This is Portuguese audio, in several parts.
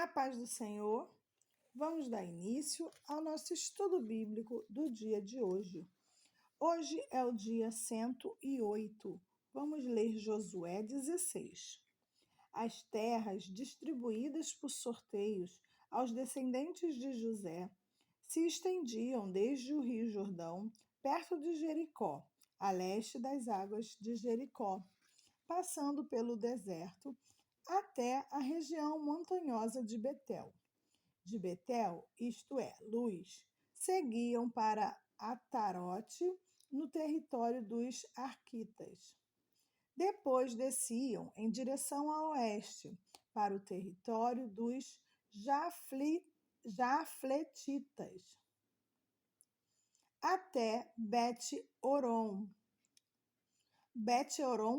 A paz do Senhor, vamos dar início ao nosso estudo bíblico do dia de hoje. Hoje é o dia 108. Vamos ler Josué 16. As terras distribuídas por sorteios aos descendentes de José se estendiam desde o Rio Jordão, perto de Jericó, a leste das águas de Jericó, passando pelo deserto até a região montanhosa de Betel. De Betel, isto é, Luz, seguiam para Atarote, no território dos Arquitas. Depois desciam em direção a oeste, para o território dos Jafletitas, até Bet-Oron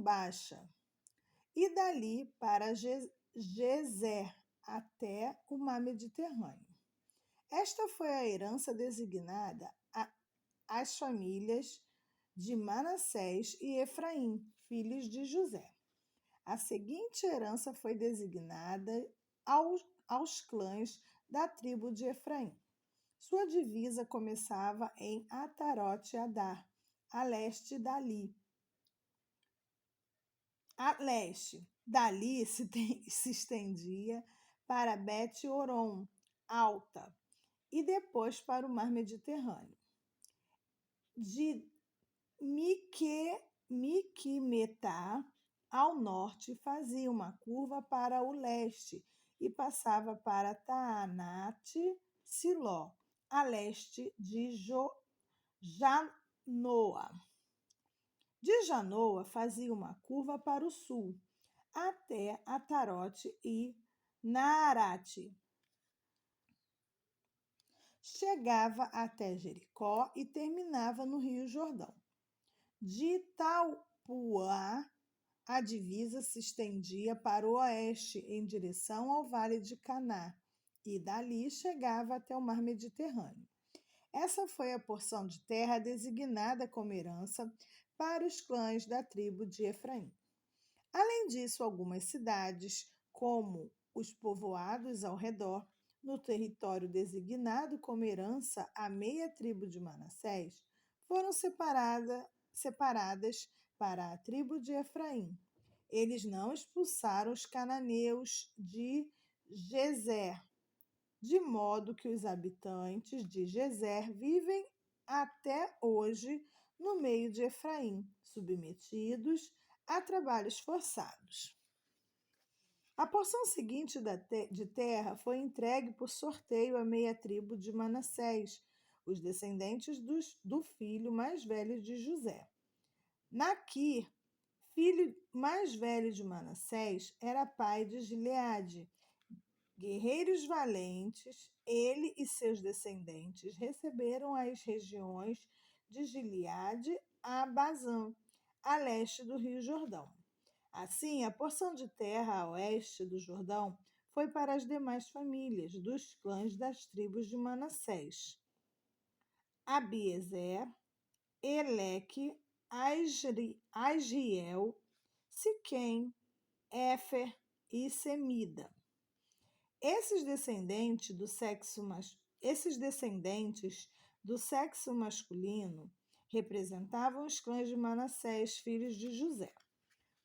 Baixa, e dali para Gezer, até o mar Mediterrâneo. Esta foi a herança designada às famílias de Manassés e Efraim, filhos de José. A seguinte herança foi designada aos clãs da tribo de Efraim. Sua divisa começava em Atarote-Adar, a leste dali. A leste, dali se estendia para Bet-Oron, Alta, e depois para o mar Mediterrâneo. De Miquimetá ao norte fazia uma curva para o leste e passava para Taanate-Siló, a leste de Janoa. De Janoa fazia uma curva para o sul, até Atarote e Naarate. Chegava até Jericó e terminava no Rio Jordão. De Taupuá, a divisa se estendia para o oeste, em direção ao Vale de Caná, e dali chegava até o Mar Mediterrâneo. Essa foi a porção de terra designada como herança para os clãs da tribo de Efraim. Além disso, algumas cidades, como os povoados ao redor, no território designado como herança à meia tribo de Manassés, foram separadas para a tribo de Efraim. Eles não expulsaram os cananeus de Gezer, de modo que os habitantes de Gezer vivem até hoje no meio de Efraim, submetidos a trabalhos forçados. A porção seguinte de terra foi entregue por sorteio à meia tribo de Manassés, os descendentes do filho mais velho de José. Naquir, filho mais velho de Manassés, era pai de Gileade. Guerreiros valentes, ele e seus descendentes receberam as regiões de Gileade a Bazã, a leste do Rio Jordão. Assim, a porção de terra a oeste do Jordão foi para as demais famílias dos clãs das tribos de Manassés: Abiezer, Eleque, Asriel, Siquém, Éfer e Semida. Esses descendentes do sexo masculino representavam os clãs de Manassés, filhos de José.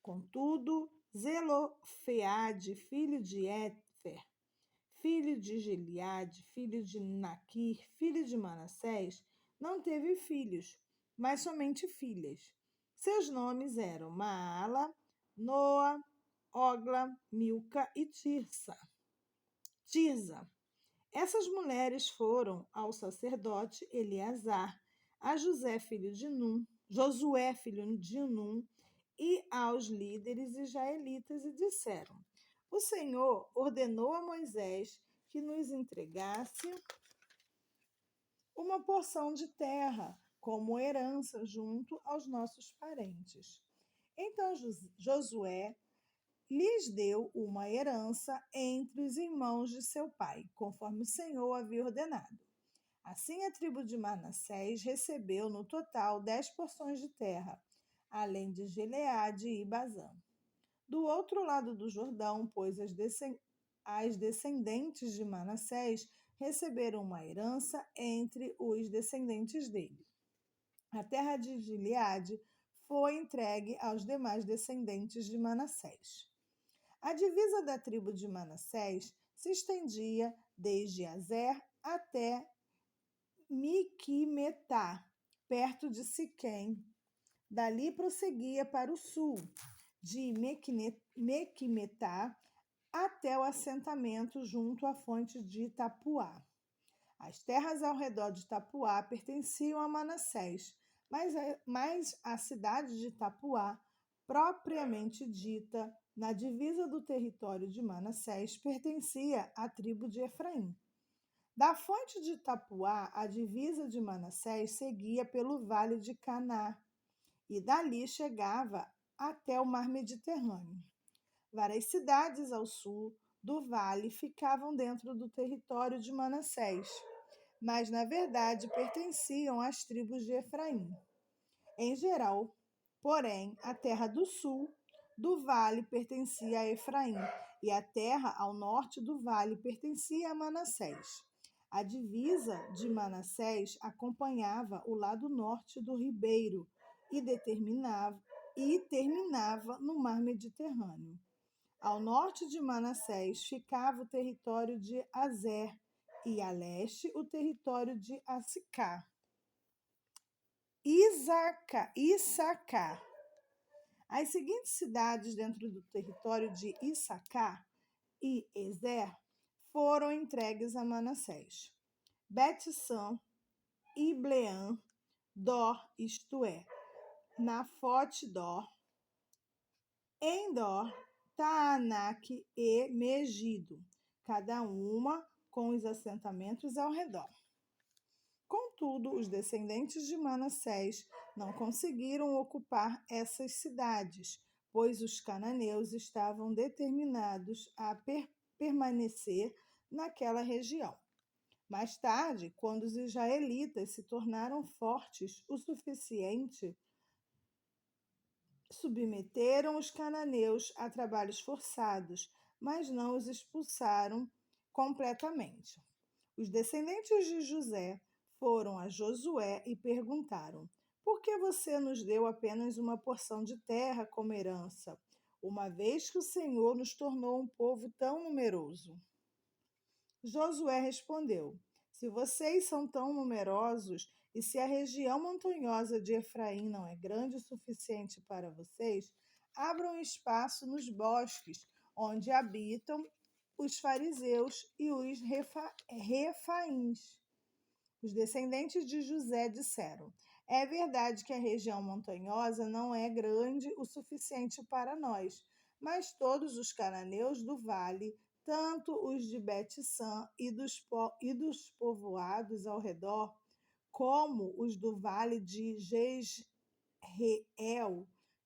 Contudo, Zelofeade, filho de Éfer, filho de Gileade, filho de Naquir, filho de Manassés, não teve filhos, mas somente filhas. Seus nomes eram Maala, Noa, Ogla, Milca e Tirza. Essas mulheres foram ao sacerdote Eleazar, a Josué, filho de Num, e aos líderes israelitas e disseram: O Senhor ordenou a Moisés que nos entregasse uma porção de terra como herança junto aos nossos parentes. Então Josué lhes deu uma herança entre os irmãos de seu pai, conforme o Senhor havia ordenado. Assim, a tribo de Manassés recebeu no total 10 porções de terra, além de Gileade e Bazã. Do outro lado do Jordão, pois as descendentes de Manassés receberam uma herança entre os descendentes dele. A terra de Gileade foi entregue aos demais descendentes de Manassés. A divisa da tribo de Manassés se estendia desde Azer até Miquimetá, perto de Siquém. Dali prosseguia para o sul, de Mequimetá até o assentamento junto à fonte de Itapuá. As terras ao redor de Itapuá pertenciam a Manassés, mas a cidade de Itapuá, propriamente dita, na divisa do território de Manassés, pertencia à tribo de Efraim. Da fonte de Itapuá, a divisa de Manassés seguia pelo vale de Caná, e dali chegava até o mar Mediterrâneo. Várias cidades ao sul do vale ficavam dentro do território de Manassés, mas na verdade pertenciam às tribos de Efraim. Em geral, porém, a terra do sul do vale pertencia a Efraim e a terra ao norte do vale pertencia a Manassés. A divisa de Manassés acompanhava o lado norte do ribeiro e terminava no mar Mediterrâneo. Ao norte de Manassés ficava o território de Azer e a leste o território de Assicá. Issacar. As seguintes cidades dentro do território de Issacar e Ezer foram entregues a Manassés: Bet-San, Ibleã, Dor, isto é, Nafote-Dor, Endor, Taanaque e Megido, cada uma com os assentamentos ao redor. Contudo, os descendentes de Manassés não conseguiram ocupar essas cidades, pois os cananeus estavam determinados a permanecer naquela região. Mais tarde, quando os israelitas se tornaram fortes o suficiente, submeteram os cananeus a trabalhos forçados, mas não os expulsaram completamente. Os descendentes de José foram a Josué e perguntaram: por que você nos deu apenas uma porção de terra como herança, uma vez que o Senhor nos tornou um povo tão numeroso? Josué respondeu: se vocês são tão numerosos e se a região montanhosa de Efraim não é grande o suficiente para vocês, abram espaço nos bosques onde habitam os fariseus e os refaíns. Os descendentes de José disseram: é verdade que a região montanhosa não é grande o suficiente para nós, mas todos os cananeus do vale, tanto os de Bet-San e dos povoados ao redor, como os do vale de Jezreel,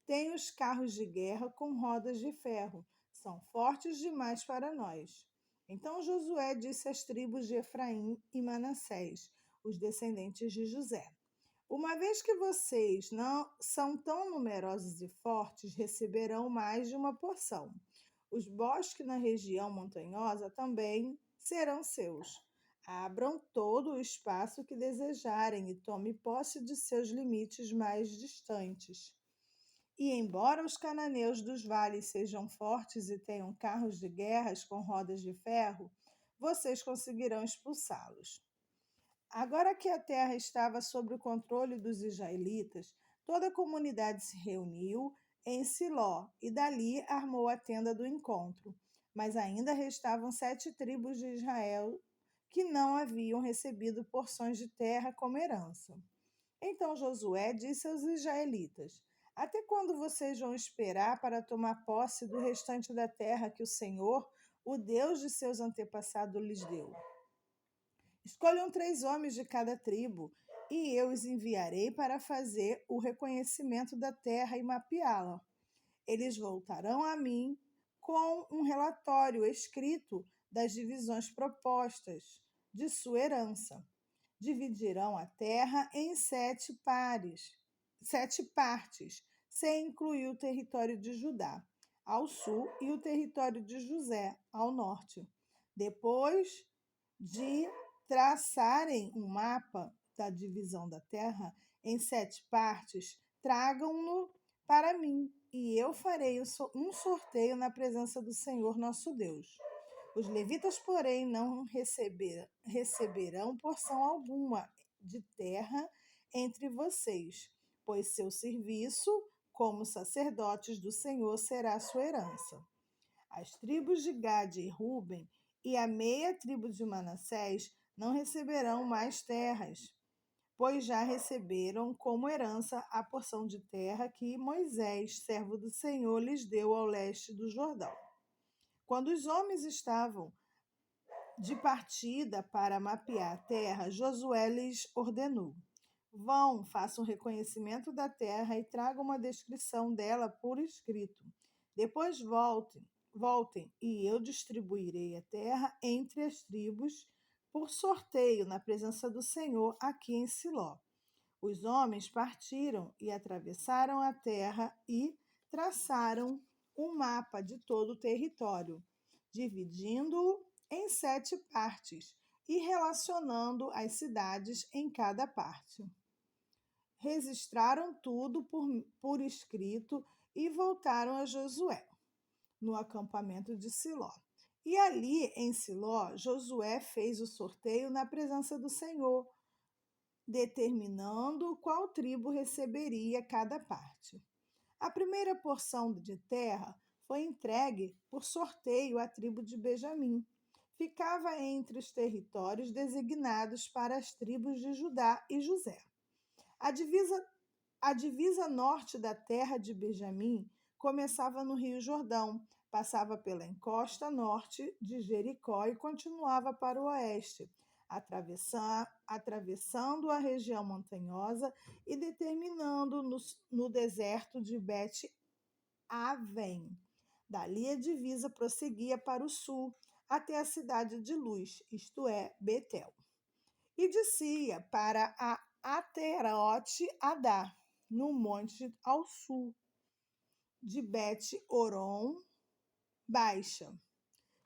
têm os carros de guerra com rodas de ferro. São fortes demais para nós. Então Josué disse às tribos de Efraim e Manassés, os descendentes de José: uma vez que vocês não são tão numerosos e fortes, receberão mais de uma porção. Os bosques na região montanhosa também serão seus. Abram todo o espaço que desejarem e tome posse de seus limites mais distantes. E embora os cananeus dos vales sejam fortes e tenham carros de guerras com rodas de ferro, vocês conseguirão expulsá-los. Agora que a terra estava sob o controle dos israelitas, toda a comunidade se reuniu em Siló e dali armou a tenda do encontro. Mas ainda restavam 7 tribos de Israel que não haviam recebido porções de terra como herança. Então Josué disse aos israelitas: até quando vocês vão esperar para tomar posse do restante da terra que o Senhor, o Deus de seus antepassados, lhes deu? Escolham 3 homens de cada tribo, e eu os enviarei para fazer o reconhecimento da terra e mapeá-la. Eles voltarão a mim com um relatório escrito das divisões propostas de sua herança. Dividirão a terra em 7 partes, sem incluir o território de Judá. ao sul, e o território de José, ao norte. Depois de traçarem um mapa da divisão da terra em 7 partes, tragam-no para mim, e eu farei um sorteio na presença do Senhor nosso Deus. Os levitas, porém, não receberão porção alguma de terra entre vocês, pois seu serviço como sacerdotes do Senhor será sua herança. As tribos de Gade e Ruben e a meia tribo de Manassés não receberão mais terras, pois já receberam como herança a porção de terra que Moisés, servo do Senhor, lhes deu ao leste do Jordão. Quando os homens estavam de partida para mapear a terra, Josué lhes ordenou: vão, façam um reconhecimento da terra e tragam uma descrição dela por escrito. Depois voltem, e eu distribuirei a terra entre as tribos por sorteio na presença do Senhor aqui em Siló. Os homens partiram e atravessaram a terra e traçaram um mapa de todo o território, dividindo-o em 7 partes e relacionando as cidades em cada parte. Registraram tudo por escrito e voltaram a Josué, no acampamento de Siló. E ali, em Siló, Josué fez o sorteio na presença do Senhor, determinando qual tribo receberia cada parte. A primeira porção de terra foi entregue por sorteio à tribo de Benjamim. Ficava entre os territórios designados para as tribos de Judá e José. A divisa norte da terra de Benjamim começava no Rio Jordão, passava pela encosta norte de Jericó e continuava para o oeste, atravessando a região montanhosa e determinando no deserto de Bet-Aven. Dali a divisa prosseguia para o sul, até a cidade de Luz, isto é, Betel, e descia para a Aterote-Adá, no monte ao sul de Bet-Oron Baixa.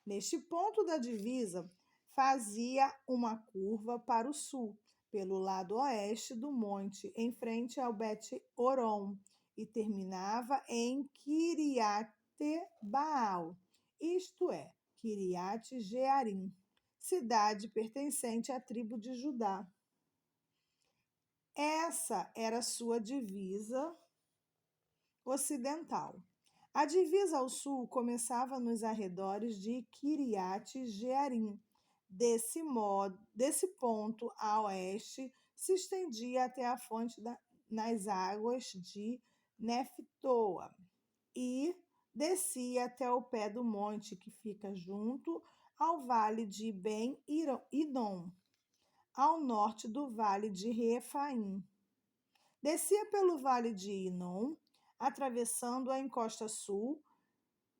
Neste ponto da divisa, fazia uma curva para o sul, pelo lado oeste do monte, em frente ao Bet-Oron, e terminava em Kiriate-Baal, isto é, Kiriate-Jearim, cidade pertencente à tribo de Judá. Essa era sua divisa ocidental. A divisa ao sul começava nos arredores de Kiriate-Jearim. Desse ponto a oeste, se estendia até a fonte nas águas de Neftoa e descia até o pé do monte que fica junto ao vale de Ben-Inom, ao norte do vale de Refaim. Descia pelo vale de Inom, atravessando a encosta sul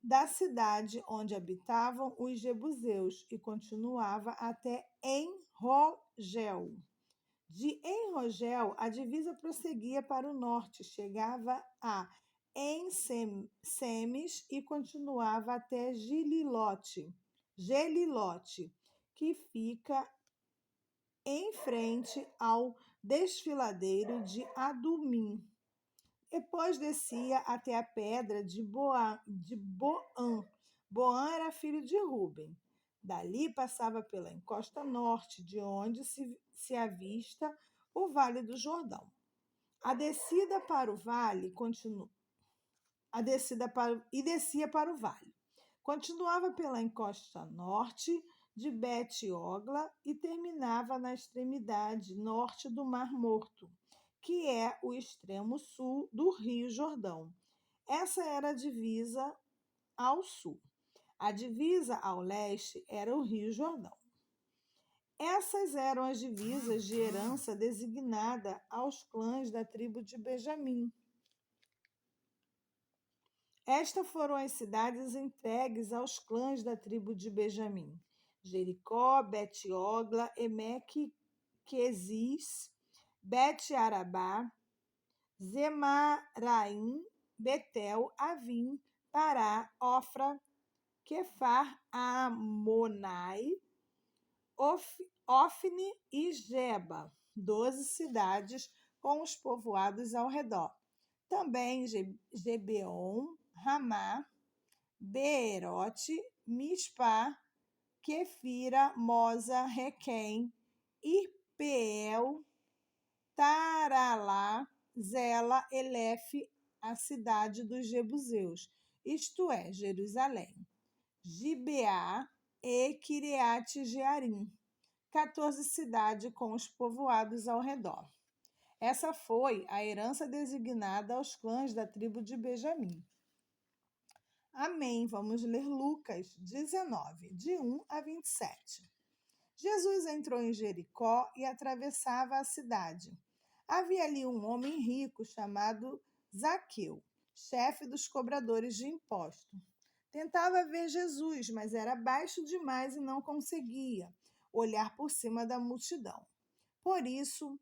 da cidade onde habitavam os jebuseus e continuava até En-Rogel. De En-Rogel, a divisa prosseguia para o norte, chegava a En-Semes e continuava até Gelilote, que fica em frente ao desfiladeiro de Adumim. Depois descia até a pedra de Boan. Boan era filho de Ruben. Dali passava pela encosta norte, de onde se avista o Vale do Jordão. A descida para o vale descia para o vale. Continuava pela encosta norte de Bet-Ogla e terminava na extremidade norte do Mar Morto, que é o extremo sul do Rio Jordão. Essa era a divisa ao sul. A divisa ao leste era o Rio Jordão. Essas eram as divisas de herança designada aos clãs da tribo de Benjamim. Estas foram as cidades entregues aos clãs da tribo de Benjamim: Jericó, Bet-Ogla, Emeque-Quezis, Bet-Arabá, Zemaraim, Betel, Avim, Pará, Ofra, Quefar, Amonai, Ofne e Geba, 12 cidades com os povoados ao redor. Também Gebeon, Ramá, Beerote, Mispá, Quefira, Moza, Requém, Irpeel, Taralá, Zela, Elefe, a cidade dos Jebuseus, isto é, Jerusalém, Gibeá e Kiriate Jearim, 14 cidades com os povoados ao redor. Essa foi a herança designada aos clãs da tribo de Benjamim. Amém. Vamos ler Lucas 19, de 1 a 27. Jesus entrou em Jericó e atravessava a cidade. Havia ali um homem rico chamado Zaqueu, chefe dos cobradores de imposto. Tentava ver Jesus, mas era baixo demais e não conseguia olhar por cima da multidão. Por isso,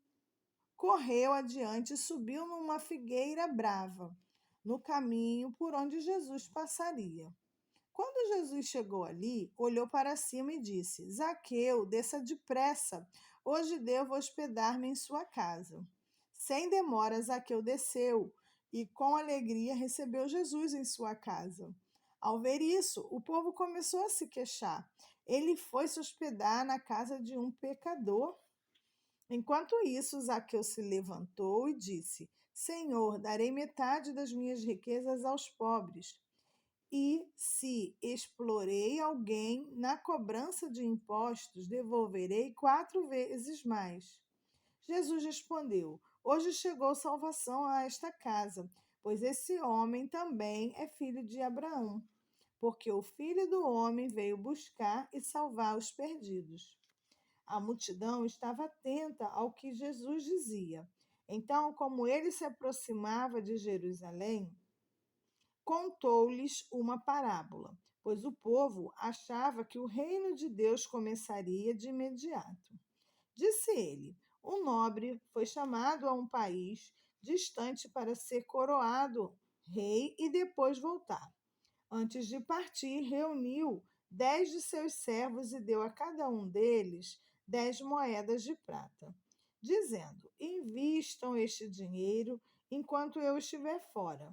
correu adiante e subiu numa figueira brava, no caminho por onde Jesus passaria. Quando Jesus chegou ali, olhou para cima e disse: Zaqueu, desça depressa, hoje devo hospedar-me em sua casa. Sem demora, Zaqueu desceu e com alegria recebeu Jesus em sua casa. Ao ver isso, o povo começou a se queixar. Ele foi se hospedar na casa de um pecador. Enquanto isso, Zaqueu se levantou e disse: Senhor, darei metade das minhas riquezas aos pobres. E se explorei alguém na cobrança de impostos, devolverei 4 vezes mais. Jesus respondeu: Hoje chegou salvação a esta casa, pois esse homem também é filho de Abraão, porque o Filho do Homem veio buscar e salvar os perdidos. A multidão estava atenta ao que Jesus dizia. Então, como ele se aproximava de Jerusalém, contou-lhes uma parábola, pois o povo achava que o reino de Deus começaria de imediato. Disse ele: um nobre foi chamado a um país distante para ser coroado rei e depois voltar. Antes de partir, reuniu 10 de seus servos e deu a cada um deles 10 moedas de prata, dizendo: invistam este dinheiro enquanto eu estiver fora.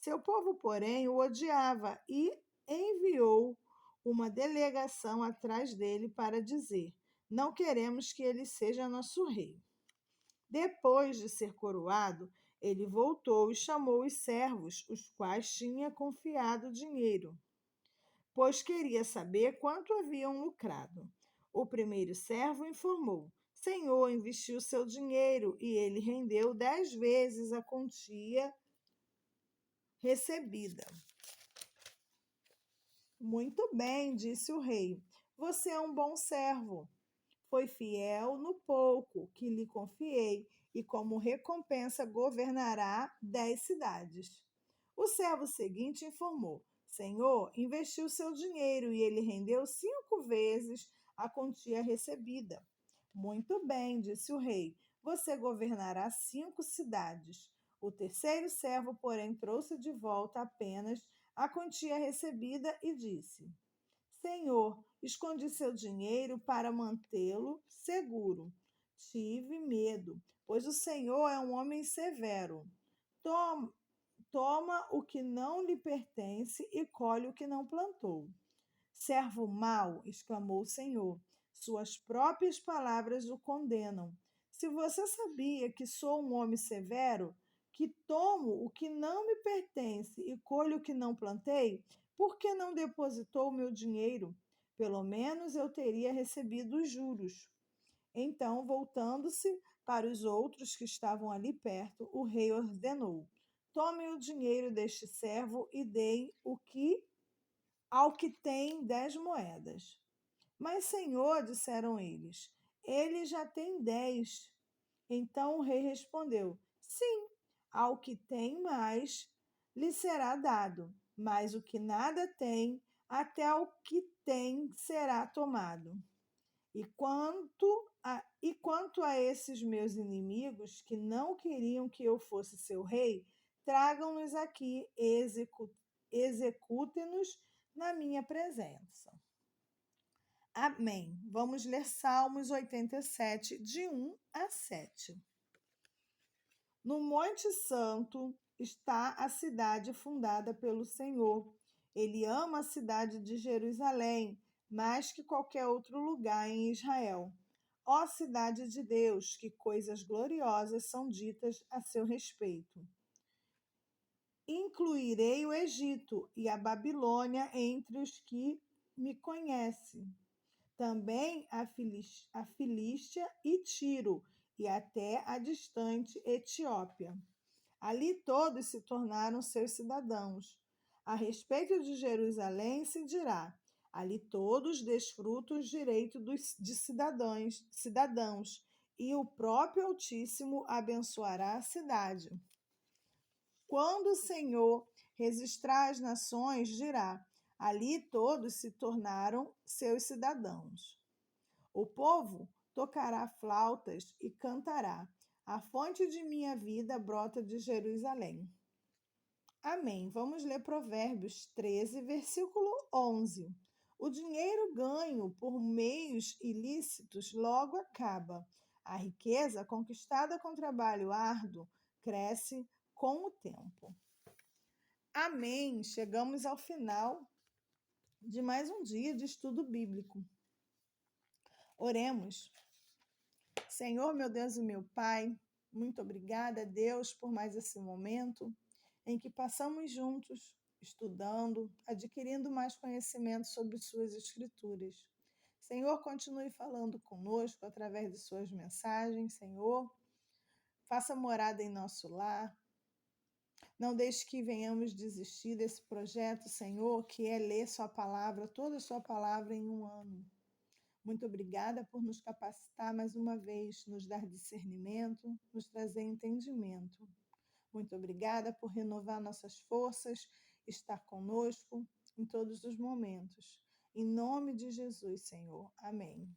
Seu povo, porém, o odiava e enviou uma delegação atrás dele para dizer: não queremos que ele seja nosso rei. Depois de ser coroado, ele voltou e chamou os servos, os quais tinha confiado o dinheiro, pois queria saber quanto haviam lucrado. O primeiro servo informou: Senhor, investiu seu dinheiro e ele rendeu 10 vezes a quantia recebida. Muito bem, disse o rei. Você é um bom servo. Foi fiel no pouco que lhe confiei, e como recompensa governará 10 cidades. O servo seguinte informou: Senhor, investiu seu dinheiro e ele rendeu 5 vezes a quantia recebida. Muito bem, disse o rei, você governará 5 cidades. O terceiro servo, porém, trouxe de volta apenas a quantia recebida e disse: Senhor, escondi seu dinheiro para mantê-lo seguro. Tive medo, pois o Senhor é um homem severo. Toma o que não lhe pertence e colhe o que não plantou. Servo mau, exclamou o Senhor, suas próprias palavras o condenam. Se você sabia que sou um homem severo, que tomo o que não me pertence e colho o que não plantei, por que não depositou o meu dinheiro? Pelo menos eu teria recebido os juros. Então, voltando-se para os outros que estavam ali perto, o rei ordenou: Tomem o dinheiro deste servo e deem ao que tem 10 moedas. Mas, senhor, disseram eles, ele já tem 10. Então o rei respondeu: Sim, ao que tem mais lhe será dado, mas o que nada tem, até o que tem será tomado. E quanto a esses meus inimigos que não queriam que eu fosse seu rei, tragam-nos aqui execute-nos na minha presença. Amém. Vamos ler Salmos 87, de 1 a 7. No Monte Santo está a cidade fundada pelo Senhor. Ele ama a cidade de Jerusalém mais que qualquer outro lugar em Israel. Ó cidade de Deus, que coisas gloriosas são ditas a seu respeito. Incluirei o Egito e a Babilônia entre os que me conhecem. Também a Filístia e Tiro, e até a distante Etiópia. Ali todos se tornaram seus cidadãos. A respeito de Jerusalém se dirá: ali todos desfrutam os direitos de cidadãos, e o próprio Altíssimo abençoará a cidade. Quando o Senhor registrar as nações, dirá: ali todos se tornaram seus cidadãos. O povo tocará flautas e cantará: a fonte de minha vida brota de Jerusalém. Amém. Vamos ler Provérbios 13, versículo 11. O dinheiro ganho por meios ilícitos logo acaba. A riqueza conquistada com trabalho árduo cresce com o tempo. Amém. Chegamos ao final de mais um dia de estudo bíblico. Oremos. Senhor, meu Deus e meu Pai, muito obrigada, Deus, por mais esse momento em que passamos juntos, estudando, adquirindo mais conhecimento sobre suas escrituras. Senhor, continue falando conosco através de suas mensagens, Senhor. Faça morada em nosso lar. Não deixe que venhamos desistir desse projeto, Senhor, que é ler sua palavra, toda a sua palavra em um ano. Muito obrigada por nos capacitar mais uma vez, nos dar discernimento, nos trazer entendimento. Muito obrigada por renovar nossas forças, estar conosco em todos os momentos. Em nome de Jesus, Senhor. Amém.